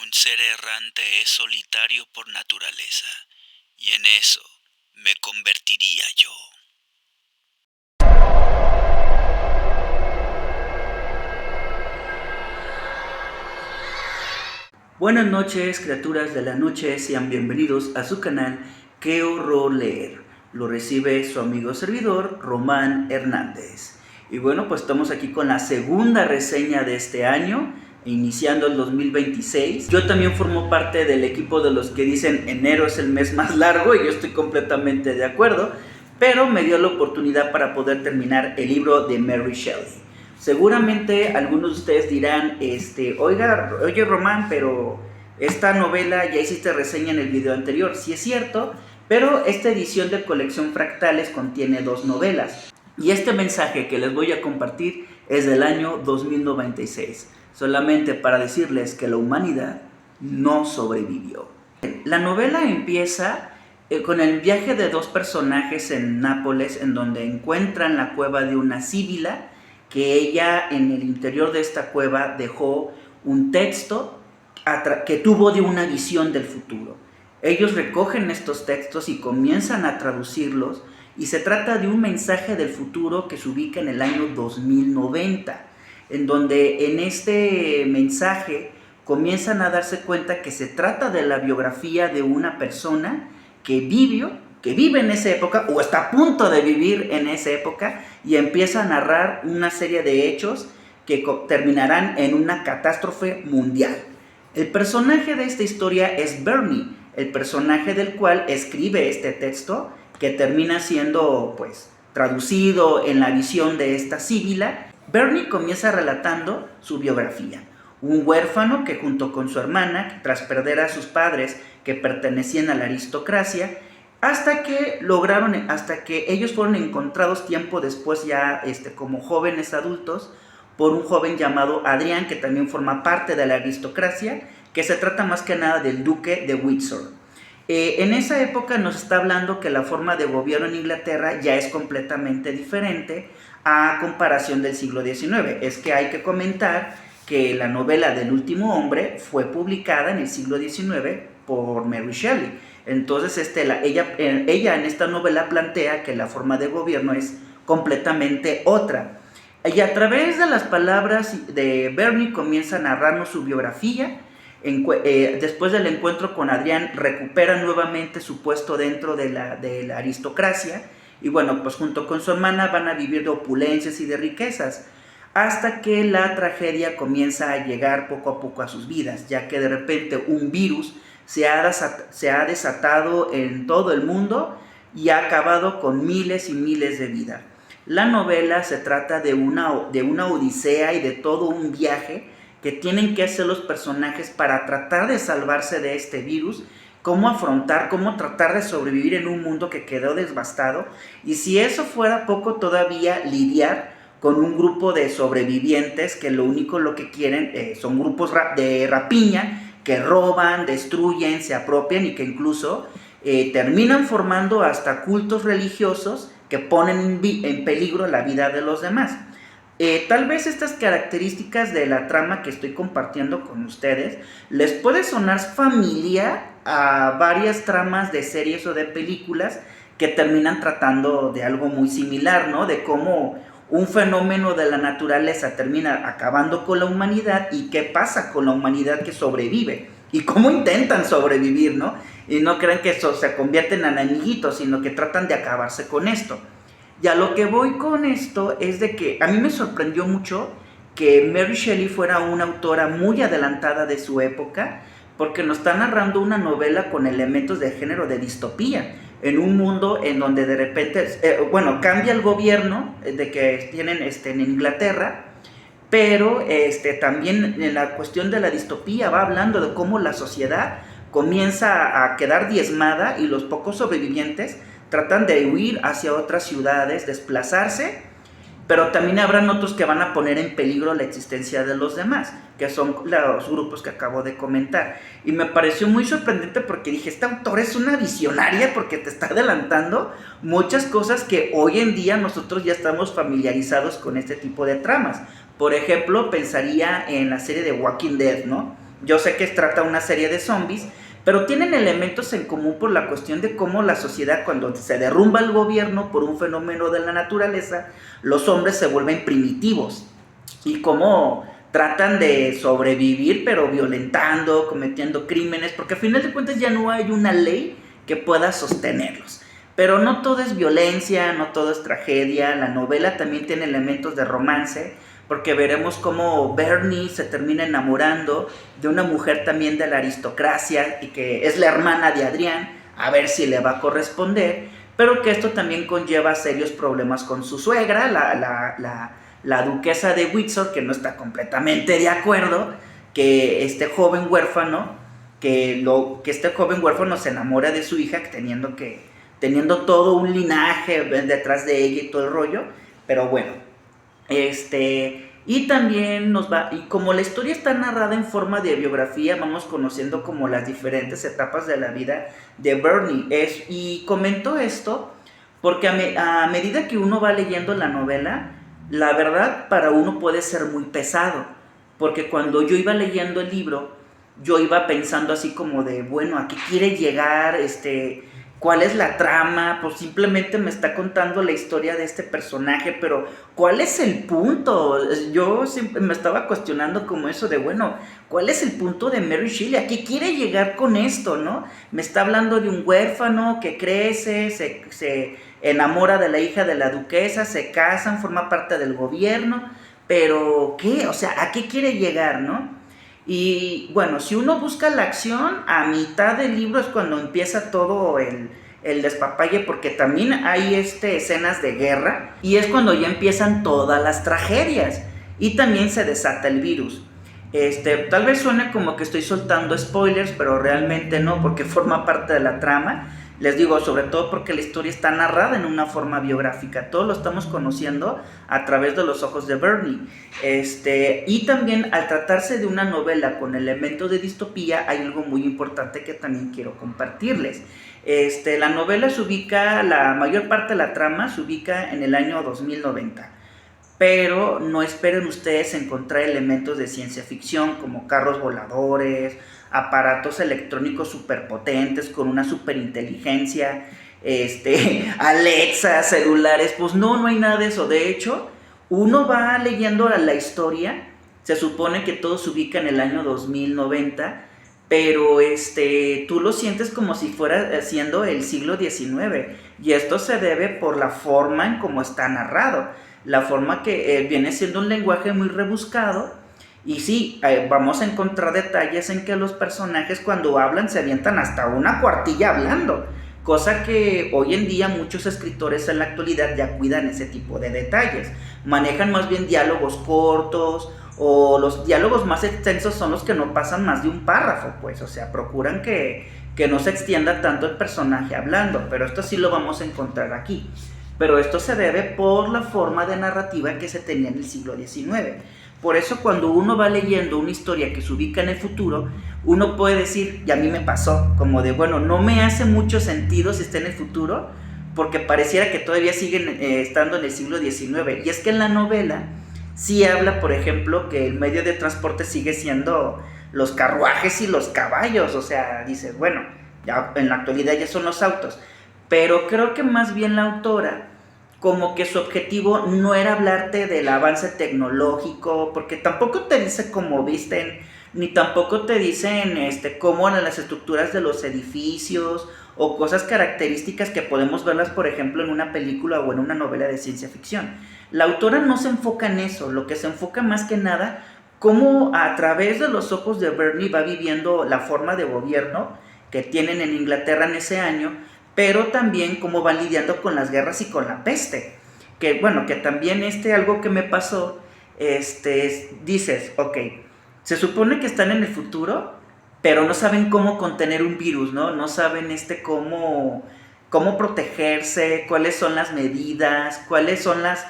un ser errante es solitario por naturaleza, y en eso me convertiría yo. Buenas noches, criaturas de la noche, sean bienvenidos a su canal Qué Horror Leer. Lo recibe su amigo servidor, Román Hernández. Y bueno, pues estamos aquí con la segunda reseña de este año, iniciando el 2026. Yo también formo parte del equipo de los que dicen enero es el mes más largo, y yo estoy completamente de acuerdo, pero me dio la oportunidad para poder terminar el libro de Mary Shelley. Seguramente algunos de ustedes dirán, oye Román, pero esta novela ya hiciste reseña en el video anterior. Sí es cierto, pero esta edición de Colección Fractales contiene 2 novelas. Y este mensaje que les voy a compartir es del año 2096, solamente para decirles que la humanidad no sobrevivió. La novela empieza con el viaje de 2 personajes en Nápoles, en donde encuentran la cueva de una síbila, que ella en el interior de esta cueva dejó un texto que tuvo de una visión del futuro. Ellos recogen estos textos y comienzan a traducirlos, y se trata de un mensaje del futuro que se ubica en el año 2090, en donde en este mensaje comienzan a darse cuenta que se trata de la biografía de una persona que vive en esa época o está a punto de vivir en esa época, y empieza a narrar una serie de hechos que terminarán en una catástrofe mundial. El personaje de esta historia es Bernie, el personaje del cual escribe este texto que termina siendo pues traducido en la visión de esta síbila. Bernie comienza relatando su biografía. Un huérfano que junto con su hermana, tras perder a sus padres que pertenecían a la aristocracia, hasta que ellos fueron encontrados tiempo después ya como jóvenes adultos por un joven llamado Adrián, que también forma parte de la aristocracia, que se trata más que nada del duque de Windsor. En esa época nos está hablando que la forma de gobierno en Inglaterra ya es completamente diferente a comparación del siglo XIX. Es que hay que comentar que la novela del último hombre fue publicada en el siglo XIX por Mary Shelley. Entonces ella en esta novela plantea que la forma de gobierno es completamente otra. Y a través de las palabras de Bernie comienza a narrarnos su biografía. Después del encuentro con Adrián, recupera nuevamente su puesto dentro de la aristocracia, y bueno, pues junto con su hermana van a vivir de opulencias y de riquezas, hasta que la tragedia comienza a llegar poco a poco a sus vidas, ya que de repente un virus se ha desatado en todo el mundo y ha acabado con miles y miles de vidas. La novela se trata de una odisea y de todo un viaje que tienen que hacer los personajes para tratar de salvarse de este virus, cómo tratar de sobrevivir en un mundo que quedó devastado, y si eso fuera poco todavía, lidiar con un grupo de sobrevivientes que lo que quieren son grupos de rapiña, que roban, destruyen, se apropian, y que incluso terminan formando hasta cultos religiosos que ponen en peligro la vida de los demás. Tal vez estas características de la trama que estoy compartiendo con ustedes les puede sonar familiar a varias tramas de series o de películas que terminan tratando de algo muy similar, ¿no? De cómo un fenómeno de la naturaleza termina acabando con la humanidad, y qué pasa con la humanidad que sobrevive y cómo intentan sobrevivir, ¿no? Y no crean que eso se convierten en amiguitos, sino que tratan de acabarse con esto. Y a lo que voy con esto es de que a mí me sorprendió mucho que Mary Shelley fuera una autora muy adelantada de su época, porque nos está narrando una novela con elementos de género de distopía, en un mundo en donde de repente, cambia el gobierno de que tienen en Inglaterra, pero también en la cuestión de la distopía va hablando de cómo la sociedad comienza a quedar diezmada, y los pocos sobrevivientes tratan de huir hacia otras ciudades, desplazarse, pero también habrán otros que van a poner en peligro la existencia de los demás, que son los grupos que acabo de comentar. Y me pareció muy sorprendente porque dije, esta autora es una visionaria, porque te está adelantando muchas cosas que hoy en día nosotros ya estamos familiarizados con este tipo de tramas. Por ejemplo, pensaría en la serie de Walking Dead, ¿no? Yo sé que trata una serie de zombies, pero tienen elementos en común por la cuestión de cómo la sociedad, cuando se derrumba el gobierno por un fenómeno de la naturaleza, los hombres se vuelven primitivos y cómo tratan de sobrevivir, pero violentando, cometiendo crímenes, porque al final de cuentas ya no hay una ley que pueda sostenerlos. Pero no todo es violencia, no todo es tragedia. La novela también tiene elementos de romance, porque veremos cómo Bernie se termina enamorando de una mujer también de la aristocracia y que es la hermana de Adrián, a ver si le va a corresponder, pero que esto también conlleva serios problemas con su suegra, la duquesa de Windsor, que no está completamente de acuerdo que este joven huérfano, que este joven huérfano se enamora de su hija, teniendo todo un linaje detrás de ella y todo el rollo, pero bueno. Y también y como la historia está narrada en forma de biografía, vamos conociendo como las diferentes etapas de la vida de Bernie. Y comento esto porque a medida que uno va leyendo la novela, la verdad para uno puede ser muy pesado, porque cuando yo iba leyendo el libro, yo iba pensando así como de, bueno, ¿a qué quiere llegar? ¿Cuál es la trama? Pues simplemente me está contando la historia de este personaje, pero ¿cuál es el punto? Yo siempre me estaba cuestionando como eso de, bueno, ¿cuál es el punto de Mary Shelley? ¿A qué quiere llegar con esto, no? Me está hablando de un huérfano que crece, se enamora de la hija de la duquesa, se casan, forma parte del gobierno, pero ¿qué? O sea, ¿a qué quiere llegar, no? Y bueno, si uno busca la acción, a mitad del libro es cuando empieza todo el despapalle, porque también hay escenas de guerra y es cuando ya empiezan todas las tragedias y también se desata el virus. Tal vez suene como que estoy soltando spoilers, pero realmente no, porque forma parte de la trama. Les digo, sobre todo porque la historia está narrada en una forma biográfica. Todo lo estamos conociendo a través de los ojos de Bernie. Y también al tratarse de una novela con elementos de distopía, hay algo muy importante que también quiero compartirles. La novela se ubica, la mayor parte de la trama se ubica en el año 2090. Pero no esperen ustedes encontrar elementos de ciencia ficción como carros voladores, aparatos electrónicos superpotentes con una superinteligencia, Alexa, celulares, pues no hay nada de eso. De hecho, uno va leyendo la historia, se supone que todo se ubica en el año 2090, pero tú lo sientes como si fuera siendo el siglo XIX, y esto se debe por la forma en cómo está narrado, la forma que viene siendo un lenguaje muy rebuscado. Y sí, vamos a encontrar detalles en que los personajes cuando hablan se avientan hasta una cuartilla hablando, cosa que hoy en día muchos escritores en la actualidad ya cuidan ese tipo de detalles, manejan más bien diálogos cortos, o los diálogos más extensos son los que no pasan más de un párrafo, pues, o sea, procuran que no se extienda tanto el personaje hablando, pero esto sí lo vamos a encontrar aquí. Pero esto se debe por la forma de narrativa que se tenía en el siglo XIX. Por eso cuando uno va leyendo una historia que se ubica en el futuro, uno puede decir, y a mí me pasó, como de, bueno, no me hace mucho sentido si está en el futuro, porque pareciera que todavía siguen estando en el siglo XIX. Y es que en la novela sí habla, por ejemplo, que el medio de transporte sigue siendo los carruajes y los caballos. O sea, dice, bueno, ya en la actualidad ya son los autos. Pero creo que más bien la autora, como que su objetivo no era hablarte del avance tecnológico, porque tampoco te dice cómo visten, ni tampoco te dicen cómo eran las estructuras de los edificios, o cosas características que podemos verlas, por ejemplo, en una película o en una novela de ciencia ficción. La autora no se enfoca en eso, lo que se enfoca más que nada, cómo a través de los ojos de Bernie va viviendo la forma de gobierno que tienen en Inglaterra en ese año, pero también cómo van lidiando con las guerras y con la peste. Que bueno, que también algo que me pasó, dices, ok, se supone que están en el futuro, pero no saben cómo contener un virus, ¿no? No saben cómo protegerse, cuáles son las medidas, cuáles son las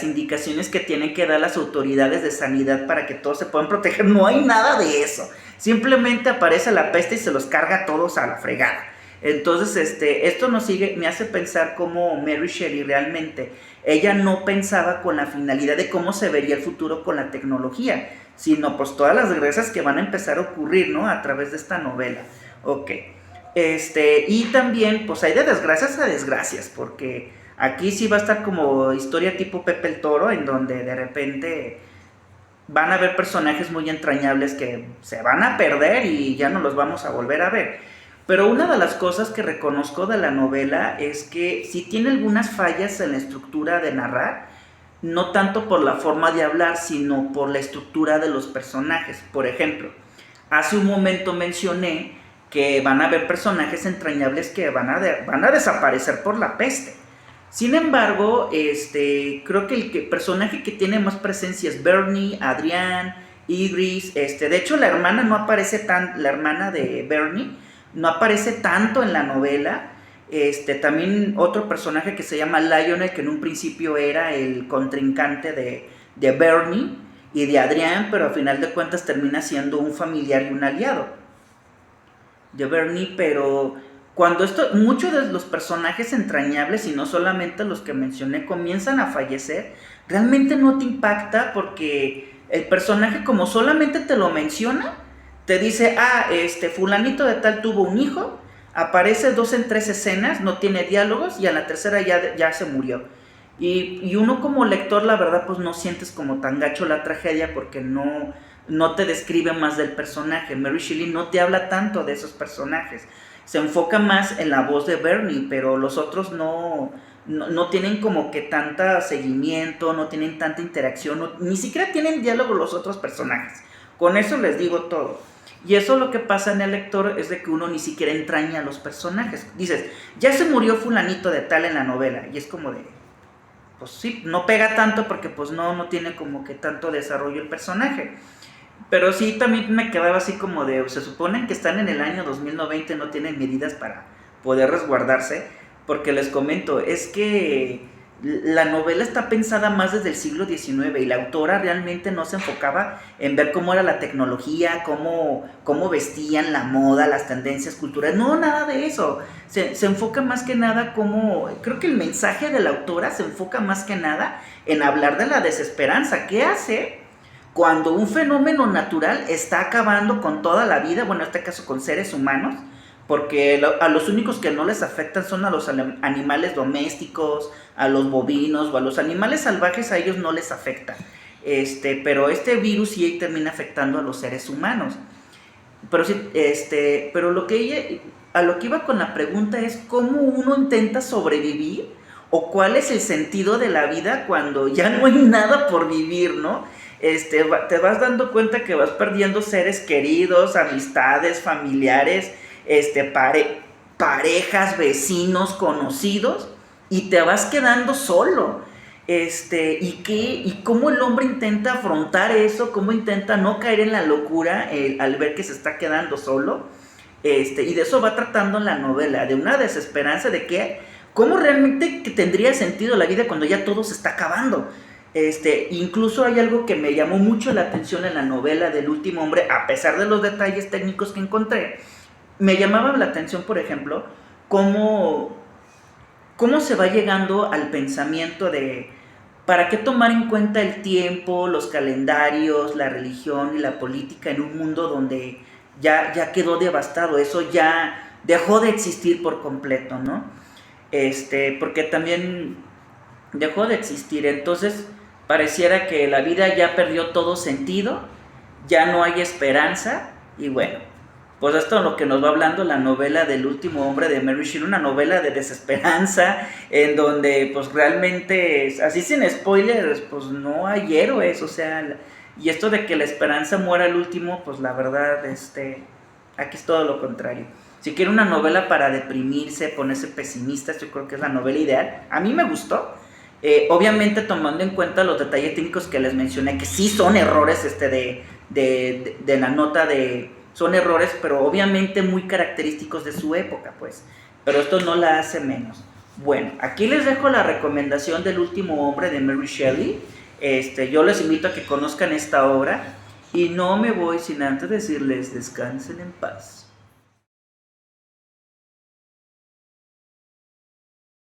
indicaciones que tienen que dar las autoridades de sanidad para que todos se puedan proteger. No hay nada de eso. Simplemente aparece la peste y se los carga a todos a la fregada. Entonces, esto me hace pensar cómo Mary Shelley realmente, ella no pensaba con la finalidad de cómo se vería el futuro con la tecnología, sino pues todas las desgracias que van a empezar a ocurrir, ¿no? A través de esta novela. Ok. Y también, pues hay de desgracias a desgracias, porque aquí sí va a estar como historia tipo Pepe el Toro, en donde de repente van a haber personajes muy entrañables que se van a perder y ya no los vamos a volver a ver. Pero una de las cosas que reconozco de la novela es que sí tiene algunas fallas en la estructura de narrar, no tanto por la forma de hablar, sino por la estructura de los personajes. Por ejemplo, hace un momento mencioné que van a haber personajes entrañables que van a desaparecer por la peste. Sin embargo, creo que el personaje que tiene más presencia es Bernie, Adrián, Idris. De hecho, la hermana no aparece tan, la hermana de Bernie no aparece tanto en la novela. También otro personaje que se llama Lionel, que en un principio era el contrincante de Bernie y de Adrián, pero a final de cuentas termina siendo un familiar y un aliado de Bernie. Pero cuando muchos de los personajes entrañables, y no solamente los que mencioné, comienzan a fallecer, realmente no te impacta, porque el personaje, como solamente te lo menciona, te dice, fulanito de tal tuvo un hijo, aparece 2 en 3 escenas, no tiene diálogos, y a la tercera ya se murió. Y uno como lector, la verdad, pues no sientes como tan gacho la tragedia, porque no te describe más del personaje. Mary Shelley no te habla tanto de esos personajes, se enfoca más en la voz de Bernie, pero los otros no tienen como que tanta seguimiento, no tienen tanta interacción, ni siquiera tienen diálogo los otros personajes. Con eso les digo todo. Y eso lo que pasa en el lector es de que uno ni siquiera entraña a los personajes. Dices, ya se murió fulanito de tal en la novela, y es como de, pues sí, no pega tanto porque pues no tiene como que tanto desarrollo el personaje. Pero sí, también me quedaba así como de, se supone que están en el año 2090 y no tienen medidas para poder resguardarse, porque les comento, es que la novela está pensada más desde el siglo XIX, y la autora realmente no se enfocaba en ver cómo era la tecnología, cómo vestían, la moda, las tendencias culturales, no, nada de eso. Se enfoca más que nada creo que el mensaje de la autora se enfoca más que nada en hablar de la desesperanza. ¿Qué hace cuando un fenómeno natural está acabando con toda la vida? Bueno, en este caso con seres humanos, porque a los únicos que no les afectan son a los animales domésticos, a los bovinos o a los animales salvajes. A ellos no les afecta, pero este virus sí termina afectando a los seres humanos. Pero sí, pero a lo que iba con la pregunta es cómo uno intenta sobrevivir, o cuál es el sentido de la vida cuando ya no hay nada por vivir, ¿no? Te vas dando cuenta que vas perdiendo seres queridos, amistades, familiares, parejas, vecinos, conocidos, y te vas quedando solo. Y cómo el hombre intenta afrontar eso, cómo intenta no caer en la locura al ver que se está quedando solo. Y de eso va tratando la novela, de una desesperanza de que cómo realmente que tendría sentido la vida cuando ya todo se está acabando. Incluso hay algo que me llamó mucho la atención en la novela del último hombre, a pesar de los detalles técnicos que encontré. Me llamaba la atención, por ejemplo, cómo se va llegando al pensamiento de para qué tomar en cuenta el tiempo, los calendarios, la religión y la política en un mundo donde ya quedó devastado. Eso ya dejó de existir por completo, ¿no? Porque también dejó de existir. Entonces pareciera que la vida ya perdió todo sentido, ya no hay esperanza. Y bueno, pues esto es lo que nos va hablando la novela del último hombre de Mary Shelley, una novela de desesperanza, en donde pues realmente, así sin spoilers, pues no hay héroes, o sea, y esto de que la esperanza muera al último, pues la verdad, aquí es todo lo contrario. Si quiere una novela para deprimirse, ponerse pesimista, yo creo que es la novela ideal. A mí me gustó, obviamente tomando en cuenta los detalles técnicos que les mencioné, que sí son errores de la nota son errores, pero obviamente muy característicos de su época, pues. Pero esto no la hace menos. Bueno, aquí les dejo la recomendación del último hombre de Mary Shelley. Yo les invito a que conozcan esta obra. Y no me voy sin antes decirles, descansen en paz.